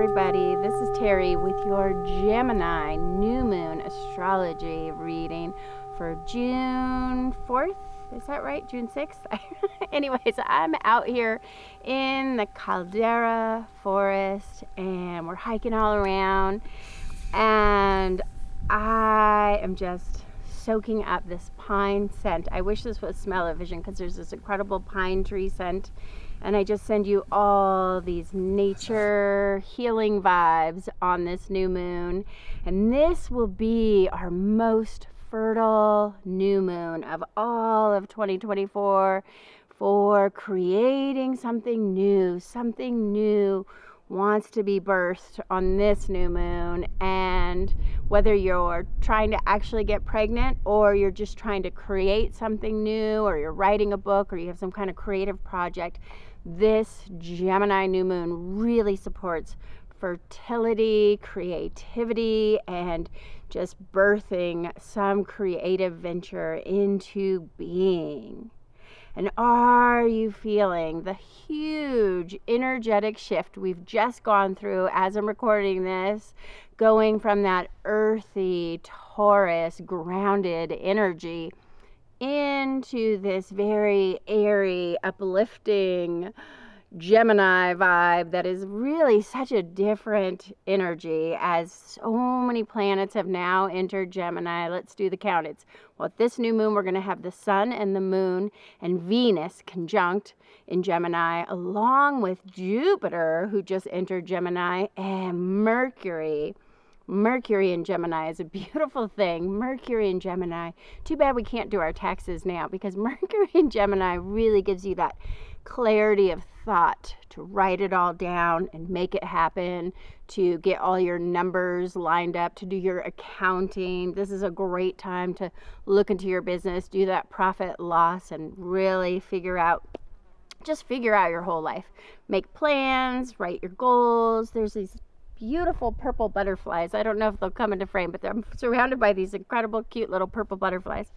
everybody. This is Terry with your Gemini New Moon Astrology reading for June 4th. Is that right? June 6th? Anyways, I'm out here in the Caldera Forest and we're hiking all around, and I am just soaking up this pine scent. I wish this was smell-o-vision because there's this incredible pine tree scent, and I just send you all these nature healing vibes on this new moon. And this will be our most fertile new moon of all of 2024 for creating something new. Something new wants to be birthed on this new moon, and whether you're trying to actually get pregnant or you're just trying to create something new, or you're writing a book, or you have some kind of creative project, this Gemini new moon really supports fertility, creativity, and just birthing some creative venture into being. And are you feeling the huge energetic shift we've just gone through as I'm recording this, going from that earthy Taurus grounded energy into this very airy, uplifting Gemini vibe that is really such a different energy, as so many planets have now entered Gemini. Let's do the count. This new moon, we're going to have the sun and the moon and Venus conjunct in Gemini, along with Jupiter, who just entered Gemini, and Mercury. Mercury in Gemini is a beautiful thing. Mercury in Gemini. Too bad we can't do our taxes now, because Mercury in Gemini really gives you that clarity of thought to write it all down and make it happen, to get all your numbers lined up, to do your accounting. This is a great time to look into your business, do that profit loss, and really figure out your whole life. Make plans, write your goals. There's these beautiful purple butterflies. I don't know if they'll come into frame, but I'm surrounded by these incredible, cute little purple butterflies.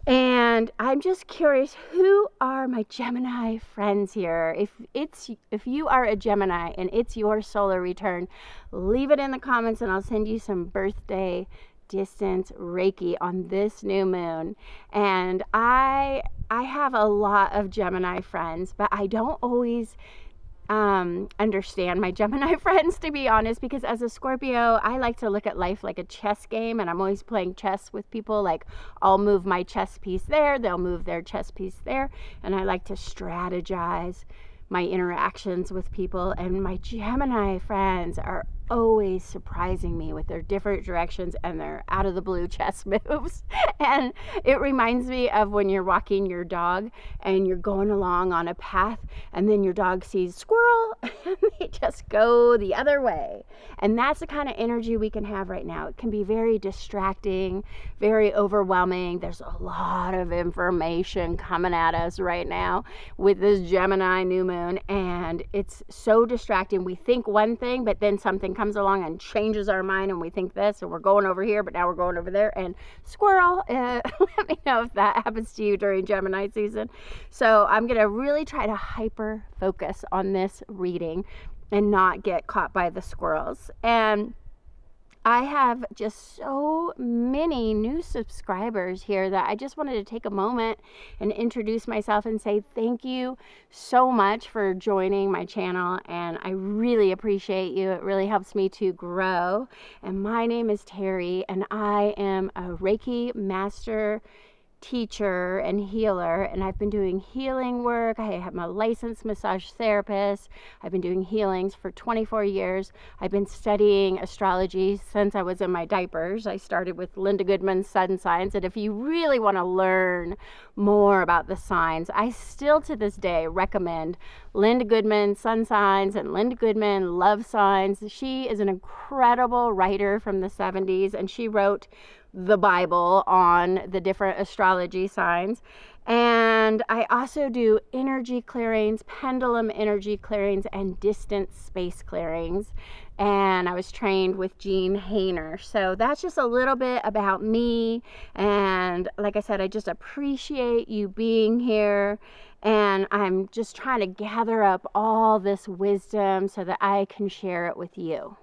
And I'm just curious, who are my Gemini friends here? If you are a Gemini and it's your solar return, leave it in the comments and I'll send you some birthday distance Reiki on this new moon. And I have a lot of Gemini friends, but I don't always understand my Gemini friends, to be honest, because as a Scorpio, I like to look at life like a chess game, and I'm always playing chess with people. Like, I'll move my chess piece there, they'll move their chess piece there, and I like to strategize my interactions with people. And my Gemini friends are always surprising me with their different directions and their out of the blue chess moves. And it reminds me of when you're walking your dog and you're going along on a path, and then your dog sees squirrel and they just go the other way. And that's the kind of energy we can have right now. It can be very distracting, very overwhelming. There's a lot of information coming at us right now with this Gemini new moon, and it's so distracting. We think one thing, but then something comes along and changes our mind, and we think this, and we're going over here, but now we're going over there, and squirrel. Let me know if that happens to you during Gemini season. So I'm going to really try to hyper focus on this reading and not get caught by the squirrels. And I have just so many new subscribers here that I just wanted to take a moment and introduce myself and say thank you so much for joining my channel, and I really appreciate you. It really helps me to grow. And my name is Terry, and I am a Reiki master teacher and healer, and I've been doing healing work. I am a licensed massage therapist. I've been doing healings for 24 years. I've been studying astrology since I was in my diapers. I started with Linda Goodman's sun signs, and if you really want to learn more about the signs, I still to this day recommend Linda Goodman sun signs and Linda Goodman love signs. She is an incredible writer from the 70s, and she wrote the Bible on the different astrology signs. And I also do energy clearings, pendulum energy clearings, and distance space clearings. And I was trained with Jean Hainer. So that's just a little bit about me. And like I said, I just appreciate you being here. And I'm just trying to gather up all this wisdom so that I can share it with you.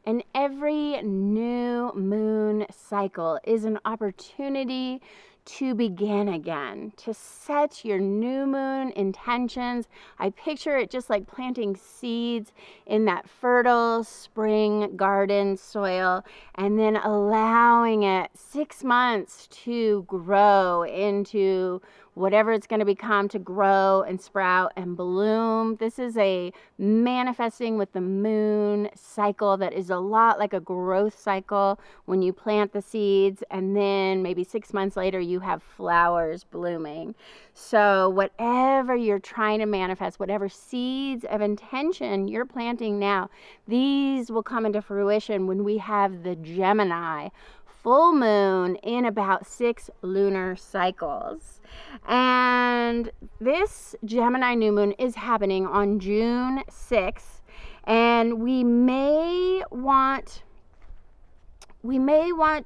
And every new moon cycle is an opportunity to begin again, to set your new moon intentions. I picture it just like planting seeds in that fertile spring garden soil and then allowing it 6 months to grow into whatever it's going to become, to grow and sprout and bloom. This is a manifesting with the moon cycle that is a lot like a growth cycle when you plant the seeds and then maybe 6 months later you have flowers blooming. So whatever you're trying to manifest, whatever seeds of intention you're planting now, these will come into fruition when we have the Gemini full moon in about 6 lunar cycles. And this Gemini new moon is happening on June 6th, and we may want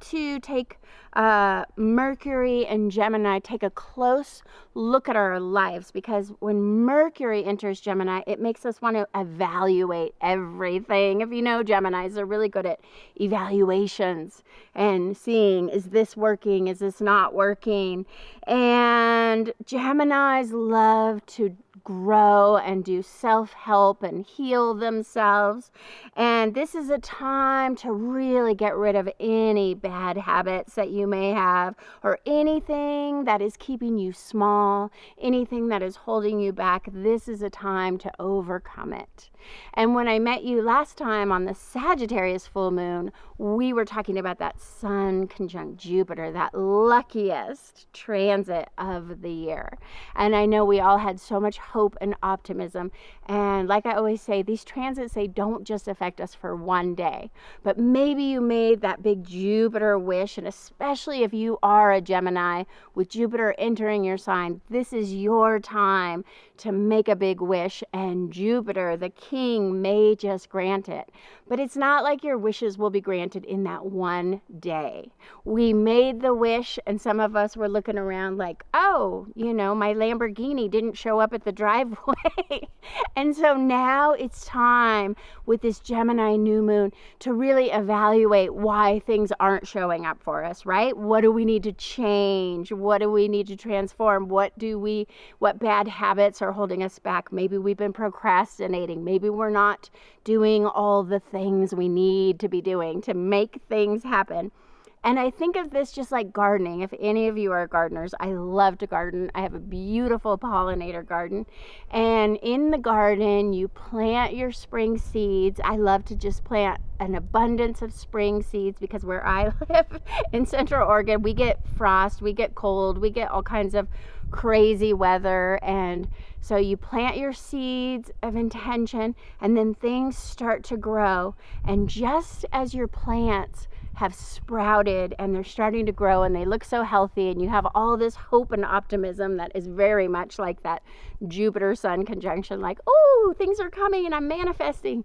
to take Mercury and Gemini, take a close look at our lives, because when Mercury enters Gemini, it makes us want to evaluate everything. If you know Geminis, they're really good at evaluations and seeing, is this working? Is this not working? And Geminis love to grow and do self-help and heal themselves. And this is a time to really get rid of any bad habits that you may have, or anything that is keeping you small, anything that is holding you back. This is a time to overcome it. And when I met you last time on the Sagittarius full moon, we were talking about that Sun conjunct Jupiter, that luckiest transit of the year. And I know we all had so much hope and optimism. And like I always say, these transits, they don't just affect us for one day. But maybe you made that big Jupiter wish, and especially if you are a Gemini with Jupiter entering your sign, this is your time to make a big wish, and Jupiter, the king, may just grant it. But it's not like your wishes will be granted in that one day. We made the wish, and some of us were looking around like, oh, my Lamborghini didn't show up at the driveway. And so now it's time with this Gemini new moon to really evaluate why things aren't showing up for us, right? What do we need to change? What do we need to transform? What bad habits are holding us back? Maybe we've been procrastinating. Maybe we're not doing all the things we need to be doing to make things happen. And I think of this just like gardening. If any of you are gardeners, I love to garden. I have a beautiful pollinator garden. And in the garden, you plant your spring seeds. I love to just plant an abundance of spring seeds, because where I live in Central Oregon, we get frost, we get cold, we get all kinds of crazy weather. And so you plant your seeds of intention, and then things start to grow. And just as your plants have sprouted and they're starting to grow and they look so healthy, and you have all this hope and optimism that is very much like that Jupiter Sun conjunction, like, oh, things are coming and I'm manifesting.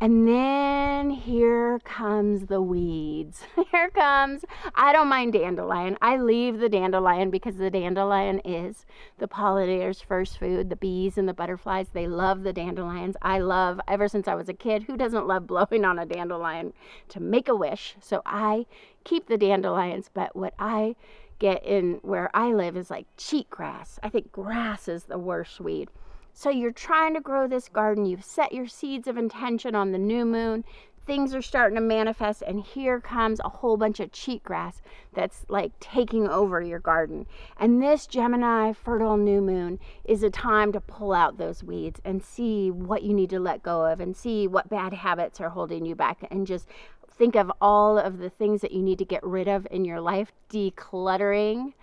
And then here comes the weeds. Here comes, I don't mind dandelion. I leave the dandelion because the dandelion is the pollinator's first food. The bees and the butterflies, they love the dandelions. I love, ever since I was a kid, who doesn't love blowing on a dandelion to make a wish? So I keep the dandelions, but what I get in where I live is like cheatgrass. I think grass is the worst weed. So you're trying to grow this garden. You've set your seeds of intention on the new moon. Things are starting to manifest, and here comes a whole bunch of cheatgrass that's like taking over your garden. And this Gemini fertile new moon is a time to pull out those weeds and see what you need to let go of, and see what bad habits are holding you back, and just think of all of the things that you need to get rid of in your life. Decluttering,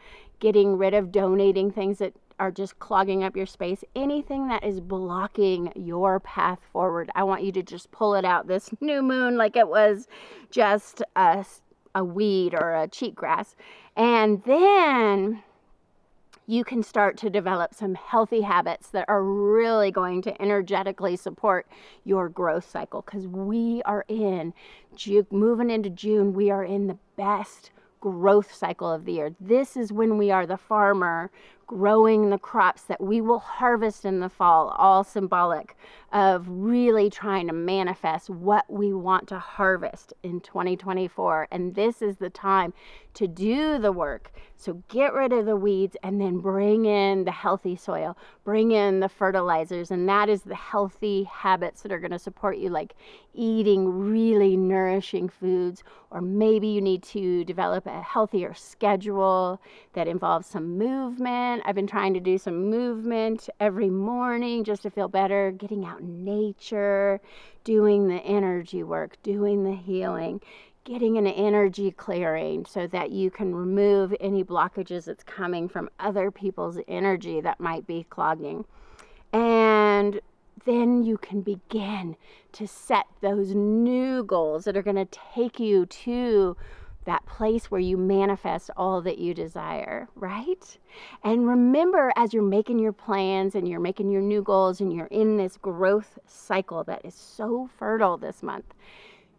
getting rid of, donating things that are just clogging up your space. Anything that is blocking your path forward, I want you to just pull it out this new moon like it was just a weed or a cheatgrass. And then you can start to develop some healthy habits that are really going to energetically support your growth cycle, because we are moving into June, we are in the best growth cycle of the year. This is when we are the farmer growing the crops that we will harvest in the fall, all symbolic of really trying to manifest what we want to harvest in 2024. And this is the time to do the work. So get rid of the weeds and then bring in the healthy soil, bring in the fertilizers, and that is the healthy habits that are going to support you, like eating really nourishing foods, or maybe you need to develop a healthier schedule that involves some movement. I've been trying to do some movement every morning just to feel better, getting out in nature, doing the energy work, doing the healing, getting an energy clearing so that you can remove any blockages that's coming from other people's energy that might be clogging. And then you can begin to set those new goals that are going to take you to that place where you manifest all that you desire, right? And remember, as you're making your plans and you're making your new goals and you're in this growth cycle that is so fertile this month,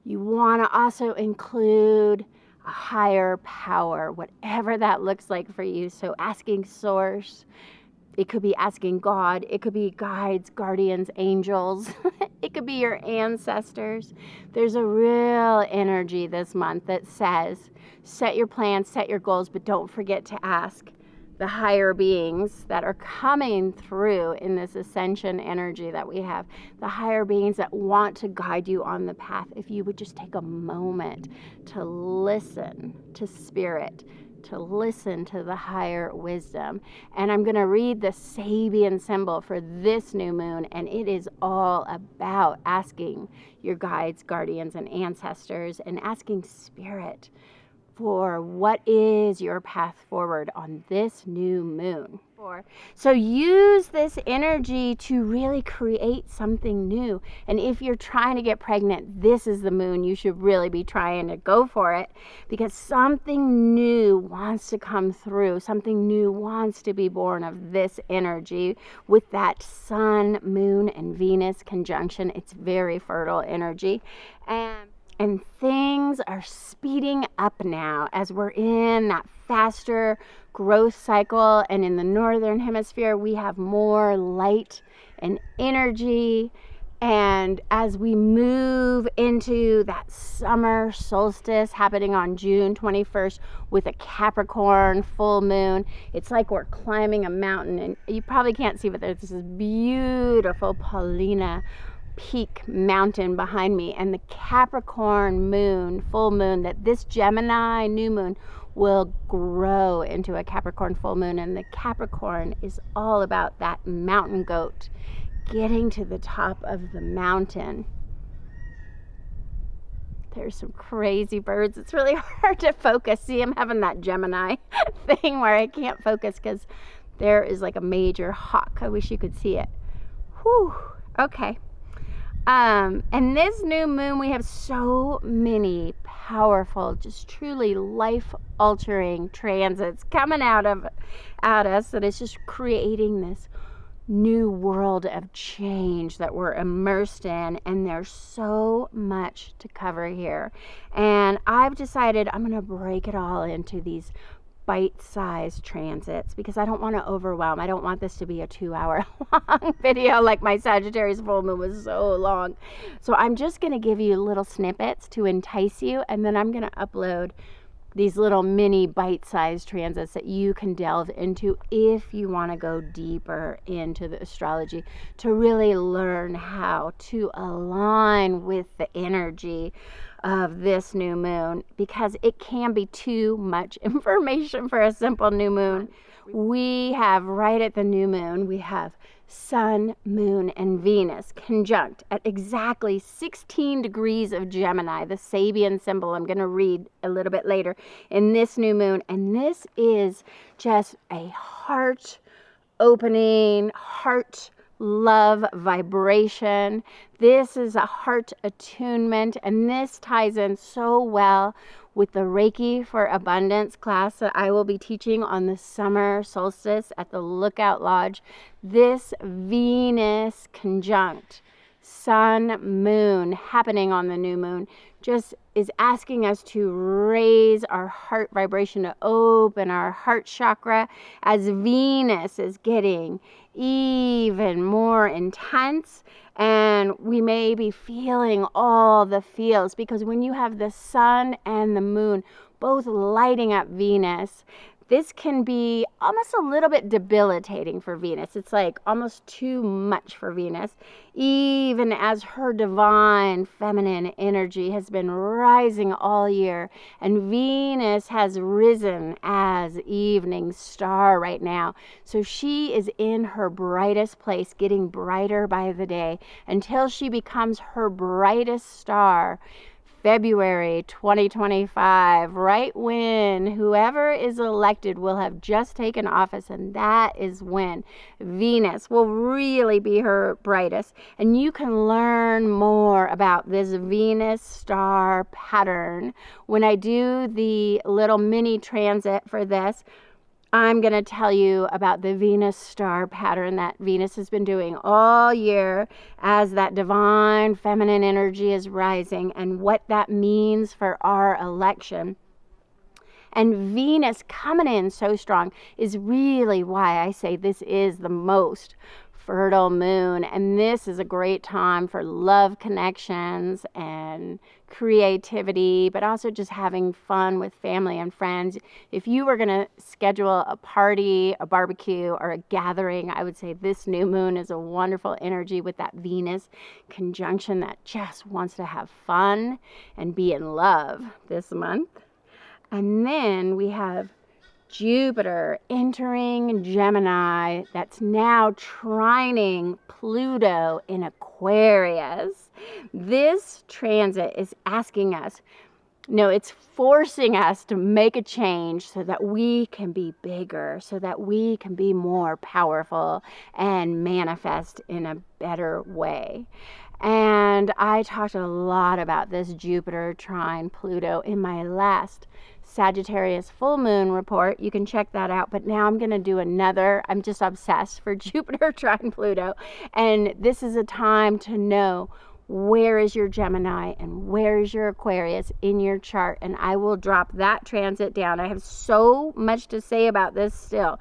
you want to also include a higher power, whatever that looks like for you. So asking Source, it could be asking God, it could be guides, guardians, angels, it could be your ancestors. There's a real energy this month that says, set your plans, set your goals, but don't forget to ask the higher beings that are coming through in this ascension energy that we have, the higher beings that want to guide you on the path. If you would just take a moment to listen to spirit, to listen to the higher wisdom. And I'm going to read the Sabian symbol for this new moon, and it is all about asking your guides, guardians, and ancestors, and asking spirit for what is your path forward on this new moon. So use this energy to really create something new. And if you're trying to get pregnant, this is the moon you should really be trying to go for it, because something new wants to come through. Something new wants to be born of this energy with that Sun, Moon, and Venus conjunction. It's very fertile energy. And things are speeding up now as we're in that faster growth cycle. And in the northern hemisphere, we have more light and energy. And as we move into that summer solstice happening on June 21st with a Capricorn full moon, it's like we're climbing a mountain. And you probably can't see, but there's this beautiful Paulina Peak mountain behind me, and the Capricorn moon, full moon, that this Gemini new moon will grow into a Capricorn full moon. And the Capricorn is all about that mountain goat getting to the top of the mountain. There's some crazy birds. It's really hard to focus. See, I'm having that Gemini thing where I can't focus because there is like a major hawk. I wish you could see it. Whew. Okay. And this new moon, we have so many powerful, just truly life-altering transits coming out us that it's just creating this new world of change that we're immersed in. And there's so much to cover here. And I've decided I'm going to break it all into these bite-sized transits because I don't want to overwhelm. I don't want this to be a 2-hour long video like my Sagittarius full moon was so long. So I'm just going to give you little snippets to entice you, and then I'm going to upload these little mini bite-sized transits that you can delve into if you want to go deeper into the astrology to really learn how to align with the energy of this new moon, because it can be too much information for a simple new moon. We have right at the new moon, we have Sun, Moon, and Venus conjunct at exactly 16 degrees of Gemini, the Sabian symbol I'm going to read a little bit later in this new moon. And this is just a heart opening, heart love vibration. This is a heart attunement, and this ties in so well with the Reiki for Abundance class that I will be teaching on the summer solstice at the Lookout Lodge. This Venus conjunct sun moon happening on the new moon just is asking us to raise our heart vibration, to open our heart chakra as Venus is getting even more intense. And we may be feeling all the feels, because when you have the sun and the moon both lighting up Venus, this can be almost a little bit debilitating for Venus. It's like almost too much for Venus, even as her divine feminine energy has been rising all year. And Venus has risen as evening star right now. So she is in her brightest place, getting brighter by the day, until she becomes her brightest star February 2025, right when whoever is elected will have just taken office, and that is when Venus will really be her brightest. And you can learn more about this Venus star pattern when I do the little mini transit for this. I'm going to tell you about the Venus star pattern that Venus has been doing all year as that divine feminine energy is rising, and what that means for our election. And Venus coming in so strong is really why I say this is the most fertile moon, and this is a great time for love connections and creativity, but also just having fun with family and friends. If you were going to schedule a party, a barbecue, or a gathering, I would say this new moon is a wonderful energy with that Venus conjunction that just wants to have fun and be in love this month. And then we have Jupiter entering Gemini, that's now trining Pluto in Aquarius. This transit is asking us, no, it's forcing us to make a change so that we can be bigger, so that we can be more powerful and manifest in a better way. And I talked a lot about this Jupiter trine Pluto in my last Sagittarius full moon report. You can check that out. But now I'm going to do another. I'm just obsessed for Jupiter trine Pluto. And this is a time to know where is your Gemini and where is your Aquarius in your chart. And I will drop that transit down. I have so much to say about this still.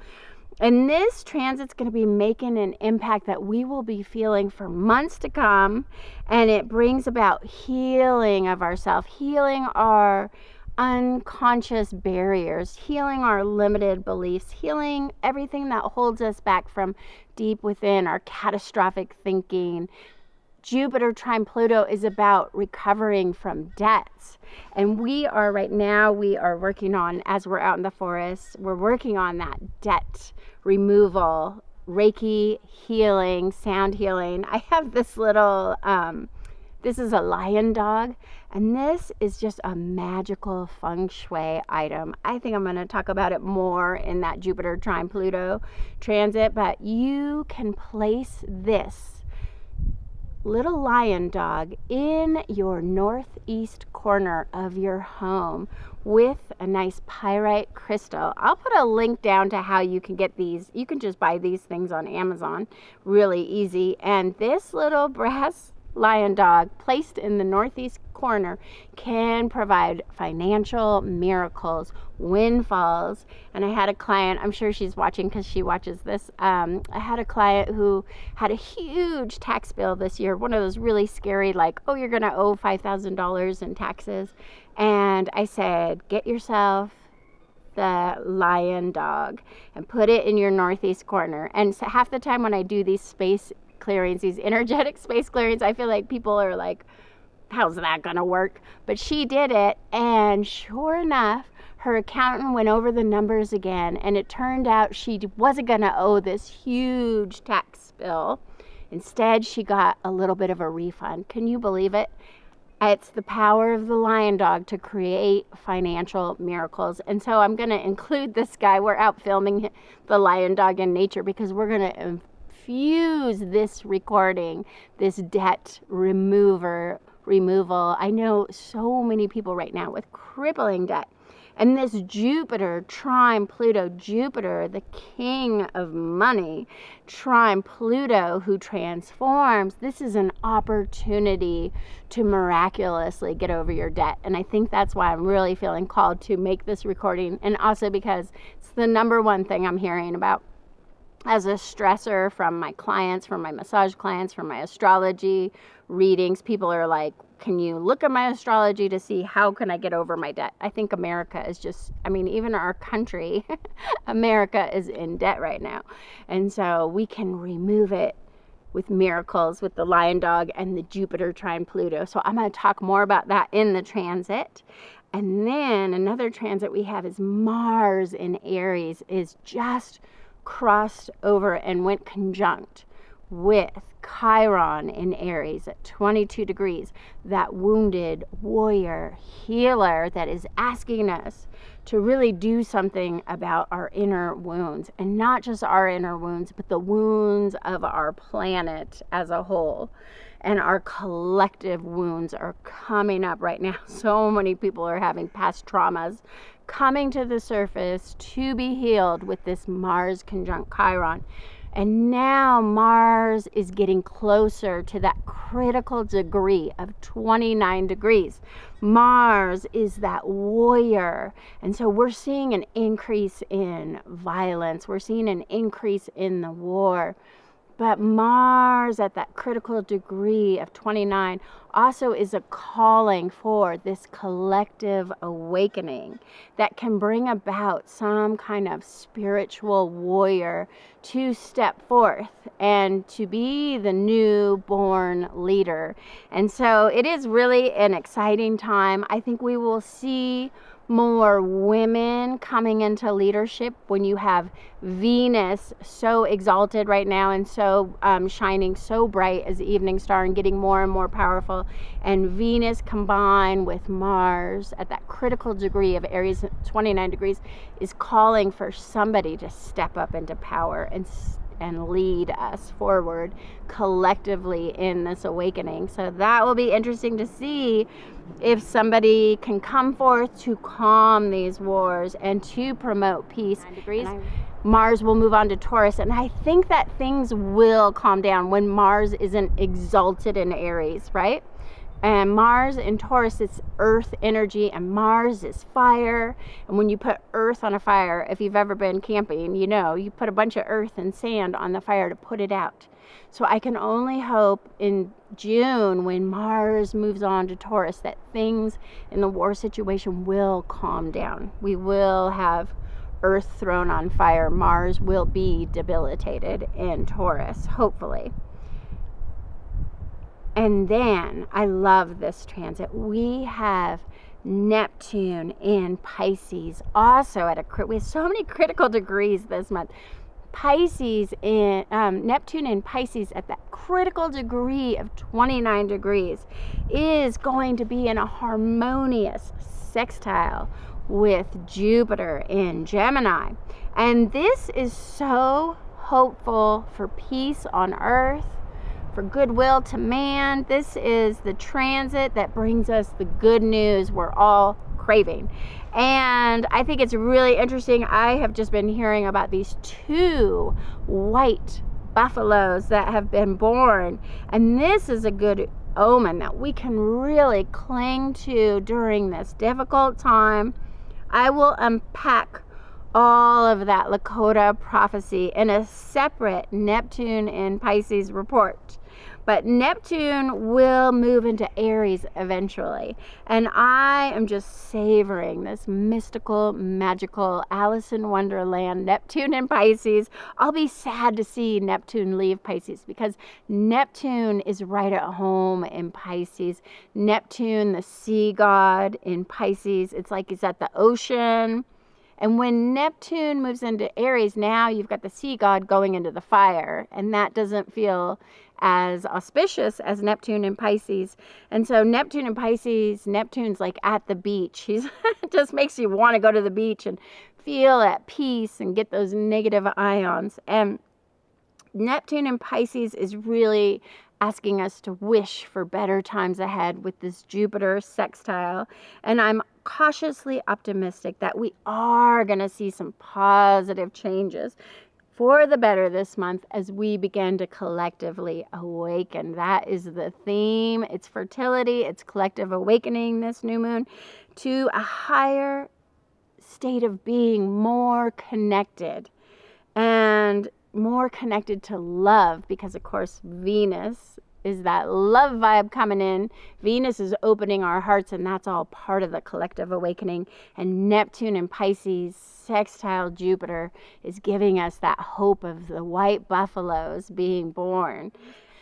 And this transit's going to be making an impact that we will be feeling for months to come. And it brings about healing of ourselves, healing our unconscious barriers, healing our limited beliefs, healing everything that holds us back from deep within, our catastrophic thinking. Jupiter trine Pluto is about recovering from debts. And we are working on, as we're out in the forest, we're working on that debt removal, Reiki healing, sound healing. I have this little, this is a lion dog, and this is just a magical feng shui item. I think I'm going to talk about it more in that Jupiter trine Pluto transit, but you can place this little lion dog in your northeast corner of your home with a nice pyrite crystal. I'll put a link down to how you can get these. You can just buy these things on Amazon, really easy. And this little brass lion dog placed in the northeast corner can provide financial miracles, windfalls. And I had a client, I'm sure she's watching because she watches this. I had a client who had a huge tax bill this year, one of those really scary, like, oh, you're going to owe $5,000 in taxes. And I said, get yourself the lion dog and put it in your northeast corner. And so half the time when I do these space clearings, these energetic space clearings, I feel like people are like, how's that gonna work? But she did it, and sure enough, her accountant went over the numbers again, and it turned out she wasn't gonna owe this huge tax bill. Instead, she got a little bit of a refund. Can you believe it? It's the power of the lion dog to create financial miracles. And so I'm going to include this guy. We're out filming the lion dog in nature because we're going to infuse this recording, this debt removal. I know so many people right now with crippling debt. And this Jupiter trine Pluto, Jupiter, the king of money, trine Pluto, who transforms, this is an opportunity to miraculously get over your debt. And I think that's why I'm really feeling called to make this recording. And also because it's the number one thing I'm hearing about as a stressor from my clients, from my massage clients, from my astrology readings. People are like, can you look at my astrology to see how can I get over my debt? I think America is just, I mean, even our country, America is in debt right now. And so we can remove it with miracles, with the lion dog and the Jupiter trine Pluto. So I'm going to talk more about that in the transit. And then another transit we have is Mars in Aries is just crossed over and went conjunct with Chiron in Aries at 22 degrees, that wounded warrior healer that is asking us to really do something about our inner wounds, and not just our inner wounds, but the wounds of our planet as a whole. And our collective wounds are coming up right now. So many people are having past traumas coming to the surface to be healed with this Mars conjunct Chiron. And now Mars is getting closer to that critical degree of 29 degrees. Mars is that warrior. And so we're seeing an increase in violence. We're seeing an increase in the war. But Mars at that critical degree of 29 also is a calling for this collective awakening that can bring about some kind of spiritual warrior to step forth and to be the newborn leader. And so it is really an exciting time. I think we will see more women coming into leadership when you have Venus so exalted right now and so shining so bright as the evening star and getting more and more powerful, and Venus combined with Mars at that critical degree of Aries 29 degrees is calling for somebody to step up into power and lead us forward collectively in this awakening. So that will be interesting to see if somebody can come forth to calm these wars and to promote peace. 9 degrees. Mars will move on to Taurus, and I think that things will calm down when Mars isn't exalted in Aries, right? And Mars in Taurus is earth energy, and Mars is fire. And when you put earth on a fire, if you've ever been camping, you know, you put a bunch of earth and sand on the fire to put it out. So I can only hope in June, when Mars moves on to Taurus, that things in the war situation will calm down. We will have earth thrown on fire. Mars will be debilitated in Taurus, hopefully. And then, I love this transit, we have Neptune in Pisces, also at we have so many critical degrees this month. Neptune in Pisces at that critical degree of 29 degrees is going to be in a harmonious sextile with Jupiter in Gemini. And this is so hopeful for peace on earth, for goodwill to man. This is the transit that brings us the good news we're all craving. And I think it's really interesting. I have just been hearing about these 2 white buffaloes that have been born. And this is a good omen that we can really cling to during this difficult time. I will unpack all of that Lakota prophecy in a separate Neptune in Pisces report. But Neptune will move into Aries eventually. And I am just savoring this mystical, magical Alice in Wonderland, Neptune in Pisces. I'll be sad to see Neptune leave Pisces because Neptune is right at home in Pisces. Neptune, the sea god in Pisces, it's like he's at the ocean. And when Neptune moves into Aries, now you've got the sea god going into the fire. And that doesn't feel as auspicious as Neptune in Pisces. And so Neptune in Pisces, Neptune's like at the beach. It just makes you want to go to the beach and feel at peace and get those negative ions. And Neptune in Pisces is really asking us to wish for better times ahead with this Jupiter sextile. And I'm cautiously optimistic that we are going to see some positive changes for the better this month as we begin to collectively awaken. That is the theme. It's fertility, it's collective awakening this new moon to a higher state of being, more connected and more connected to love, because of course Venus is that love vibe coming in. Venus is opening our hearts, and that's all part of the collective awakening. And Neptune in Pisces sextile Jupiter is giving us that hope of the white buffaloes being born.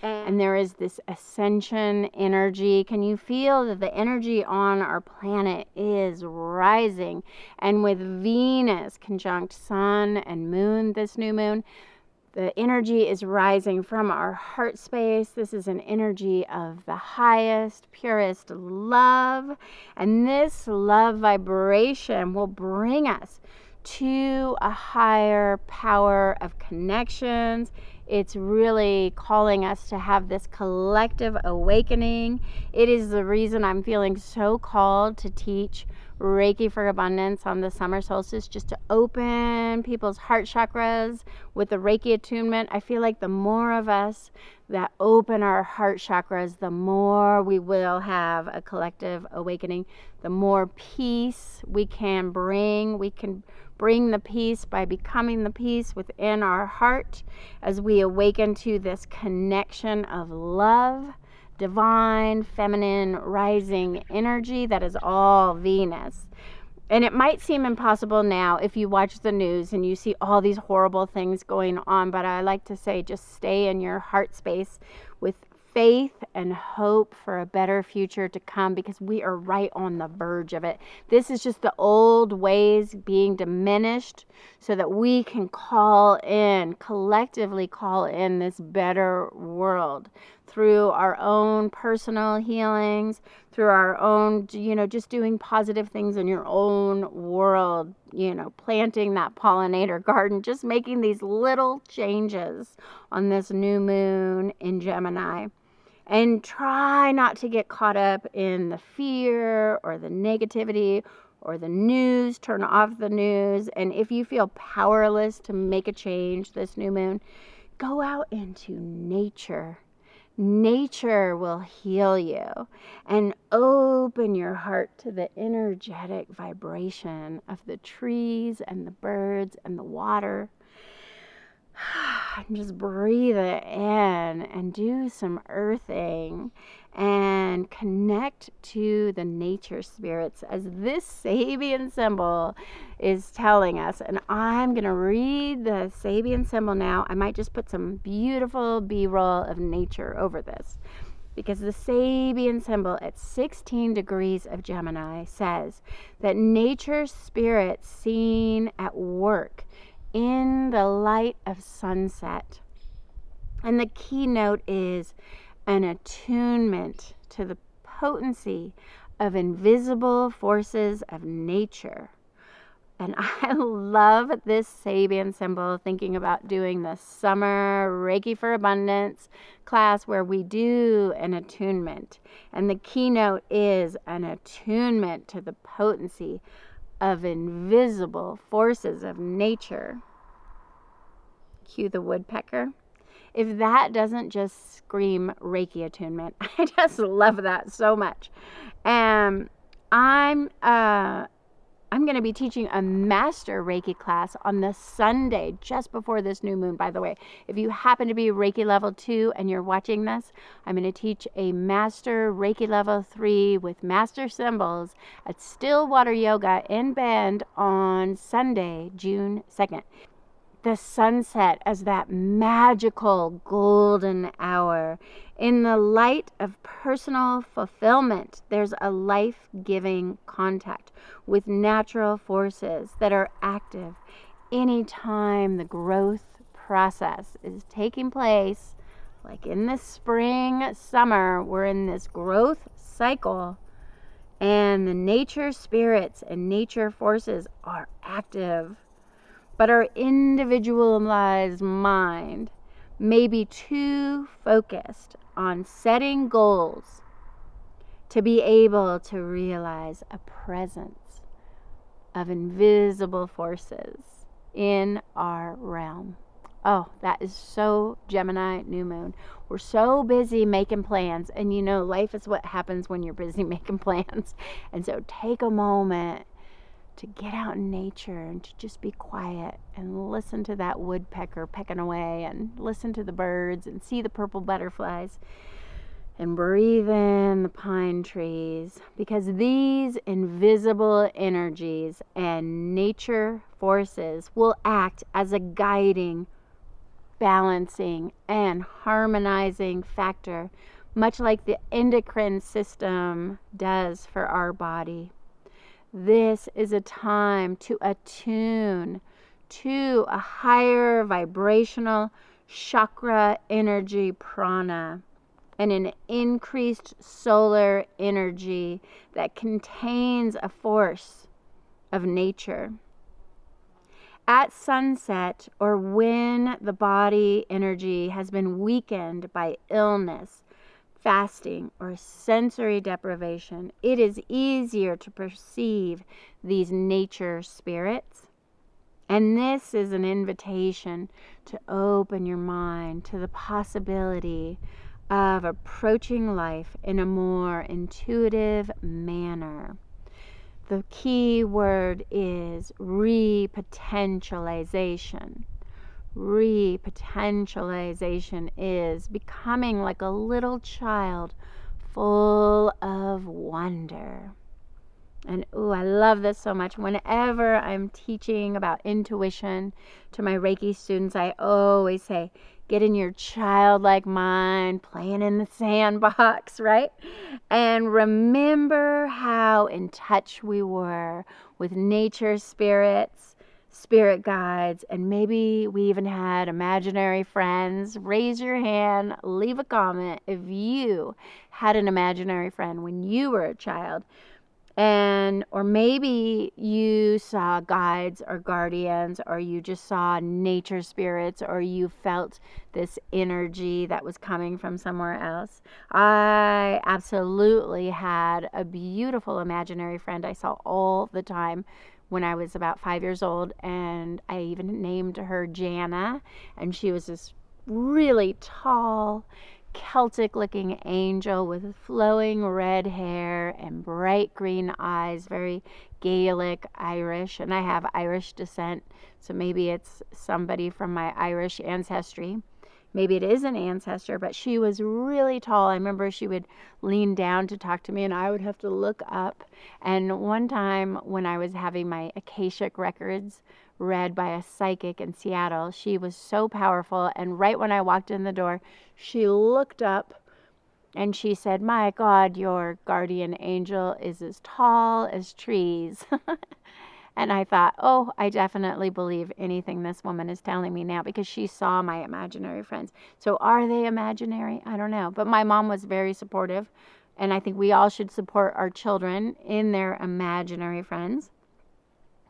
And there is this ascension energy. Can you feel that the energy on our planet is rising? And with Venus conjunct Sun and Moon this new moon, the energy is rising from our heart space. This is an energy of the highest, purest love. And this love vibration will bring us to a higher power of connections. It's really calling us to have this collective awakening. It is the reason I'm feeling so called to teach Reiki for Abundance on the summer solstice, just to open people's heart chakras with the Reiki attunement. I feel like the more of us that open our heart chakras, the more we will have a collective awakening, the more peace we can bring. We can bring the peace by becoming the peace within our heart as we awaken to this connection of love, divine, feminine, rising energy that is all Venus. And it might seem impossible now if you watch the news and you see all these horrible things going on, but I like to say just stay in your heart space with faith and hope for a better future to come, because we are right on the verge of it. This is just the old ways being diminished so that we can collectively call in this better world through our own personal healings, through our own, just doing positive things in your own world, planting that pollinator garden, just making these little changes on this new moon in Gemini. And try not to get caught up in the fear or the negativity or the news. Turn off the news. And if you feel powerless to make a change this new moon, go out into nature. Nature will heal you, and open your heart to the energetic vibration of the trees and the birds and the water. And just breathe it in and do some earthing and connect to the nature spirits as this Sabian symbol is telling us. And I'm going to read the Sabian symbol now. I might just put some beautiful B-roll of nature over this, because the Sabian symbol at 16 degrees of Gemini says that nature spirits seen at work in the light of sunset. And the keynote is an attunement to the potency of invisible forces of nature. And I love this Sabian symbol, thinking about doing the summer Reiki for Abundance class where we do an attunement. And the keynote is an attunement to the potency of invisible forces of nature. Cue the woodpecker. If that doesn't just scream Reiki attunement, I just love that so much. I'm going to be teaching a master Reiki class on the Sunday just before this new moon, by the way. If you happen to be Reiki level 2 and you're watching this, I'm going to teach a master Reiki level 3 with master symbols at Stillwater Yoga in Bend on Sunday, June 2nd. The sunset as that magical golden hour. In the light of personal fulfillment, there's a life-giving contact with natural forces that are active anytime the growth process is taking place. Like in the spring, summer, we're in this growth cycle, and the nature spirits and nature forces are active. But our individualized mind may be too focused on setting goals to be able to realize a presence of invisible forces in our realm. Oh, that is so Gemini new moon. We're so busy making plans, and you know, life is what happens when you're busy making plans. And so take a moment to get out in nature and to just be quiet and listen to that woodpecker pecking away and listen to the birds and see the purple butterflies and breathe in the pine trees, because these invisible energies and nature forces will act as a guiding, balancing, and harmonizing factor, much like the endocrine system does for our body. This is a time to attune to a higher vibrational chakra energy, prana, and an increased solar energy that contains a force of nature. At sunset, or when the body energy has been weakened by illness, fasting, or sensory deprivation, it is easier to perceive these nature spirits. And this is an invitation to open your mind to the possibility of approaching life in a more intuitive manner. The key word is repotentialization. Repotentialization is becoming like a little child full of wonder. And I love this so much. Whenever I'm teaching about intuition to my Reiki students, I always say, get in your childlike mind, playing in the sandbox, right? And remember how in touch we were with nature spirits, spirit guides, and maybe we even had imaginary friends. Raise your hand, leave a comment if you had an imaginary friend when you were a child. Or maybe you saw guides or guardians, or you just saw nature spirits, or you felt this energy that was coming from somewhere else. I absolutely had a beautiful imaginary friend I saw all the time when I was about 5 years old, and I even named her Jana, and she was this really tall, Celtic-looking angel with flowing red hair and bright green eyes, very Gaelic Irish, and I have Irish descent, so maybe it's somebody from my Irish ancestry. Maybe it is an ancestor, but she was really tall. I remember she would lean down to talk to me, and I would have to look up. And one time when I was having my Akashic records read by a psychic in Seattle, she was so powerful, and right when I walked in the door, she looked up and she said, "My God, your guardian angel is as tall as trees." And I thought, oh, I definitely believe anything this woman is telling me now, because she saw my imaginary friends. So are they imaginary? I don't know. But my mom was very supportive, and I think we all should support our children in their imaginary friends,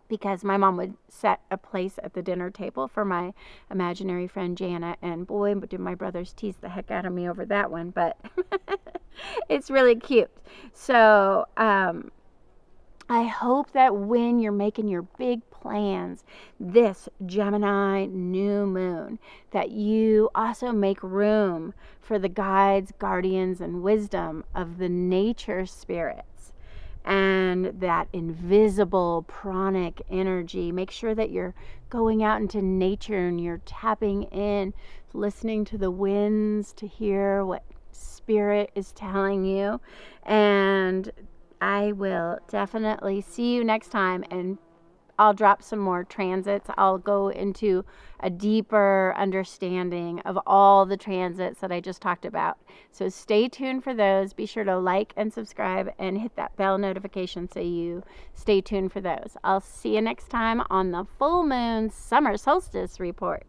because my mom would set a place at the dinner table for my imaginary friend Jana, and boy, did my brothers tease the heck out of me over that one, but it's really cute. So I hope that when you're making your big plans this Gemini new moon, that you also make room for the guides, guardians, and wisdom of the nature spirits and that invisible pranic energy. Make sure that you're going out into nature and you're tapping in, listening to the winds to hear what spirit is telling you. And I will definitely see you next time, and I'll drop some more transits. I'll go into a deeper understanding of all the transits that I just talked about. So stay tuned for those. Be sure to like and subscribe and hit that bell notification so you stay tuned for those. I'll see you next time on the full moon summer solstice report.